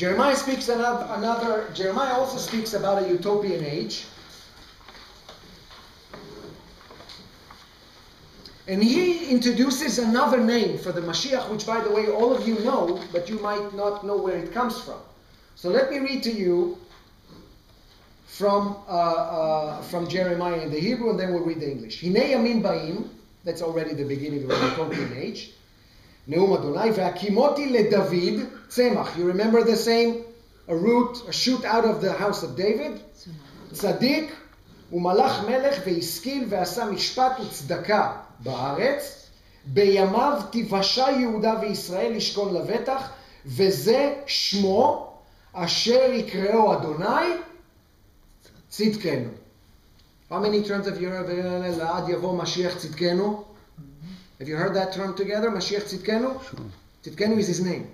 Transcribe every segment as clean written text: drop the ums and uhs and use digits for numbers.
Jeremiah speaks Jeremiah also speaks about a utopian age. And he introduces another name for the Mashiach, which, by the way, all of you know, but you might not know where it comes from. So let me read to you from Jeremiah in the Hebrew, and then we'll read the English. Hinei yamim ba'im, that's already the beginning of the utopian age. Neum Adonai ve'akimoti leDavid tzemach. You remember the same? A shoot out of the house of David. Tzadik u'malach melech ve'iskil ve'asa mishpat u'tzedaka בארץ, בימיו תיוושע יהודה וישראל לשכון לבטח, וזה שמו אשר יקראו אדוני צדקנו. How many terms have you heard? לעד יבוא משיח צדקנו? Have you heard that term together? משיח צדקנו? צדקנו is his name.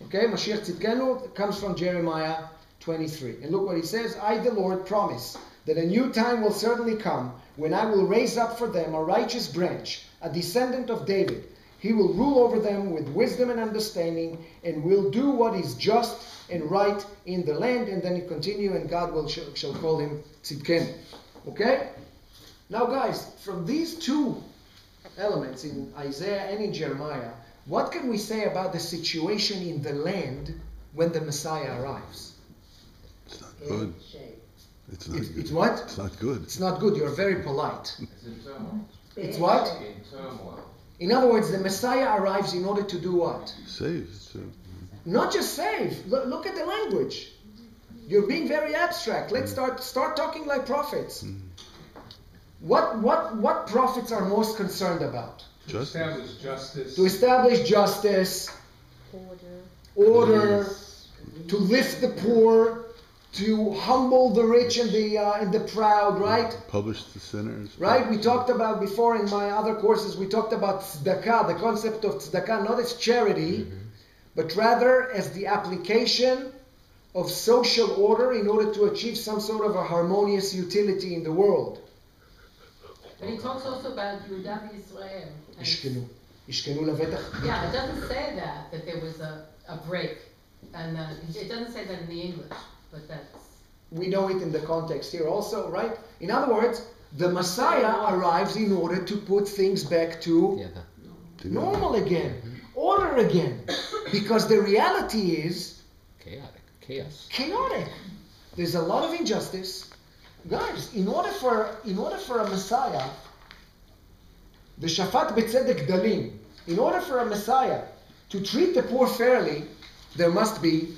Okay, משיח צדקנו comes from Jeremiah 23. And look what he says. I, the Lord, promise that a new time will certainly come when I will raise up for them a righteous branch, a descendant of David. He will rule over them with wisdom and understanding, and will do what is just and right in the land. And then it continues, and God shall call him Tzidkenu. Okay? Now guys, from these two elements in Isaiah and in Jeremiah, what can we say about the situation in the land when the Messiah arrives? It's not good. It's not good. It's what? It's not good. It's not good. You're very polite. It's in turmoil. It's what? In turmoil. In other words, the Messiah arrives in order to do what? Save. Not just save. Look at the language. You're being very abstract. Let's start talking like prophets. What prophets are most concerned about? To establish justice. To establish justice. Order. To lift the poor. To humble the rich and the proud, right? Publish the sinners. Right? We talked about before in my other courses, we talked about tzedakah, the concept of tzedakah, not as charity, but rather as the application of social order in order to achieve some sort of a harmonious utility in the world. And he talks also about Yehuda Israel. Ishkenu levetach. Yeah, it doesn't say that there was a break. And it doesn't say that in the English. But we know it in the context here also, right? In other words, the Messiah arrives in order to put things back to normal again, order again. Because the reality is chaotic. There's a lot of injustice. Guys, in order for a Messiah, the Shafat B'Tzedek Dalim, in order for a Messiah to treat the poor fairly, there must be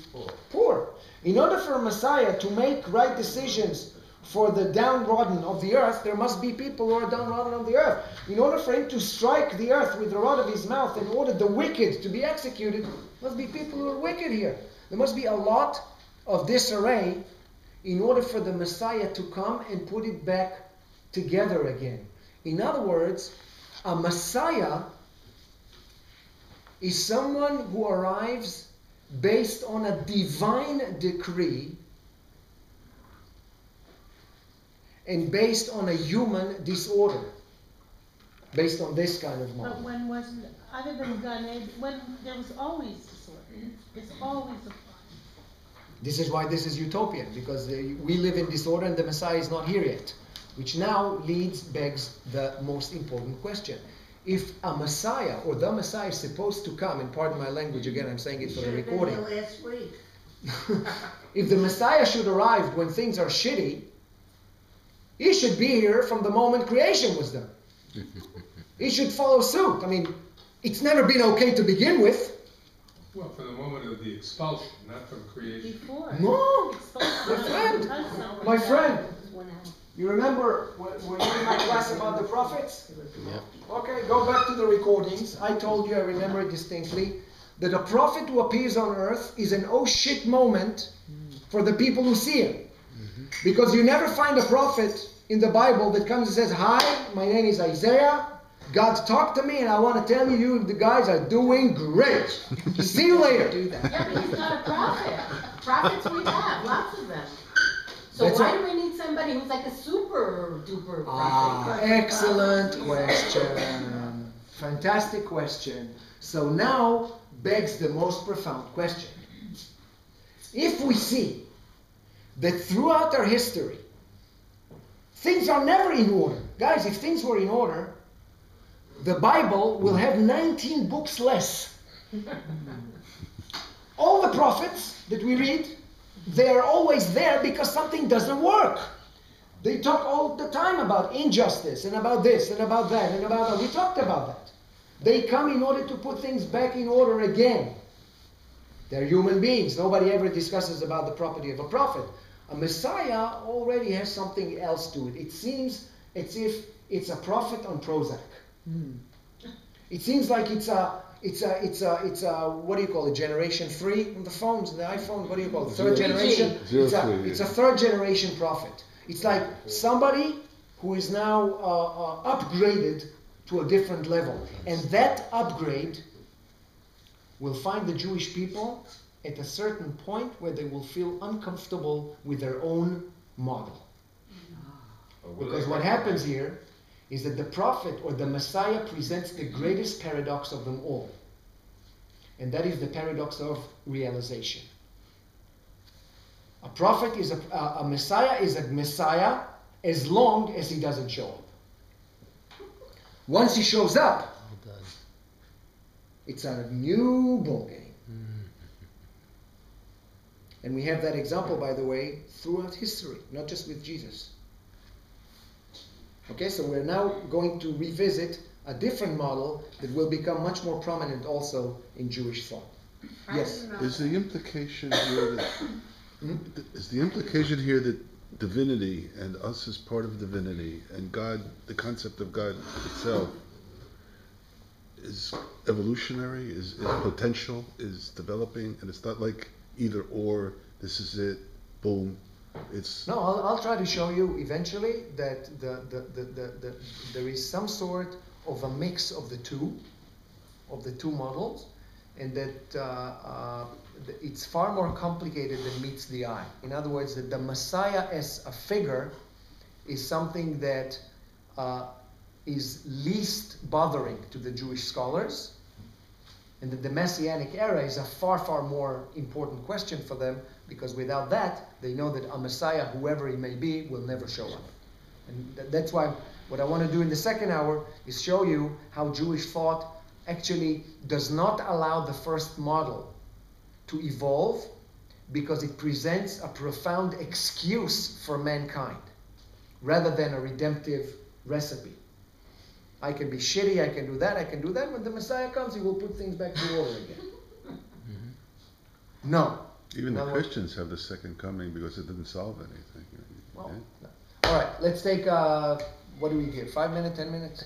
poor. In order for a Messiah to make right decisions for the downtrodden of the earth, there must be people who are downtrodden of the earth. In order for him to strike the earth with the rod of his mouth and order the wicked to be executed, there must be people who are wicked here. There must be a lot of disarray in order for the Messiah to come and put it back together again. In other words, a Messiah is someone who arrives based on a divine decree and based on a human disorder, based on this kind of model. But when was, other than Gan Eden, when there was always disorder, it's always a problem. This is why this is utopian, because we live in disorder and the Messiah is not here yet, which now begs the most important question. If a Messiah or the Messiah is supposed to come, and pardon my language again, I'm saying it for the recording. Last week. If the Messiah should arrive when things are shitty, he should be here from the moment creation was done. He should follow suit. I mean, it's never been okay to begin with. Well, from the moment of the expulsion, not from creation. Before. No, my friend. You remember when you were in my class about the prophets? Yeah. Okay, go back to the recordings. I told you, I remember it distinctly, that a prophet who appears on earth is an oh shit moment for the people who see him. Because you never find a prophet in the Bible that comes and says, hi, my name is Isaiah, God talked to me and I want to tell you the guys are doing great. See you later. Yeah, but he's not a prophet. Prophets we have, lots of them. So That's why do we need somebody who's like a super duper prophet? Excellent question. Fantastic question. So now begs the most profound question. if we see that throughout our history, things are never in order. Guys, if things were in order, the Bible will have 19 books less. All the prophets that we read, they are always there because something doesn't work. They talk all the time about injustice and about this and about that and about that. We talked about that. They come in order to put things back in order again. They're human beings. Nobody ever discusses about the property of a prophet. A Messiah already has something else to it. It seems as if it's a prophet on Prozac. It seems like it's a what do you call it? Generation 3 on the phones, the iPhone. What do you call it? Third generation. It's a third generation prophet. It's like somebody who is now upgraded to a different level, and that upgrade will find the Jewish people at a certain point where they will feel uncomfortable with their own model. Because what happens here is that the prophet or the Messiah presents the greatest paradox of them all. And that is the paradox of realization. A prophet is a Messiah is a Messiah as long as he doesn't show up. Once he shows up, it's a new ballgame. And we have that example, by the way, throughout history, not just with Jesus. Okay, so we're now going to revisit a different model that will become much more prominent also in Jewish thought. Yes? Is the implication here that is the implication here that divinity and us as part of divinity and God, the concept of God itself, is evolutionary, is potential, is developing, and it's not like either or, this is it, boom. It's no. I'll try to show you eventually that there is some sort of a mix of the two models, and that it's far more complicated than meets the eye. In other words, that the Messiah as a figure is something that is least bothering to the Jewish scholars, and that the Messianic era is a far, far more important question for them, because without that, they know that a Messiah, whoever he may be, will never show up. And that's why what I want to do in the second hour is show you how Jewish thought actually does not allow the first model to evolve, because it presents a profound excuse for mankind rather than a redemptive recipe. I can be shitty, I can do that, I can do that. When the Messiah comes, he will put things back to order again. No. even the Christians have the second coming because it didn't solve anything. Well, all right, let's take, what do we give, 5 minutes, 10 minutes?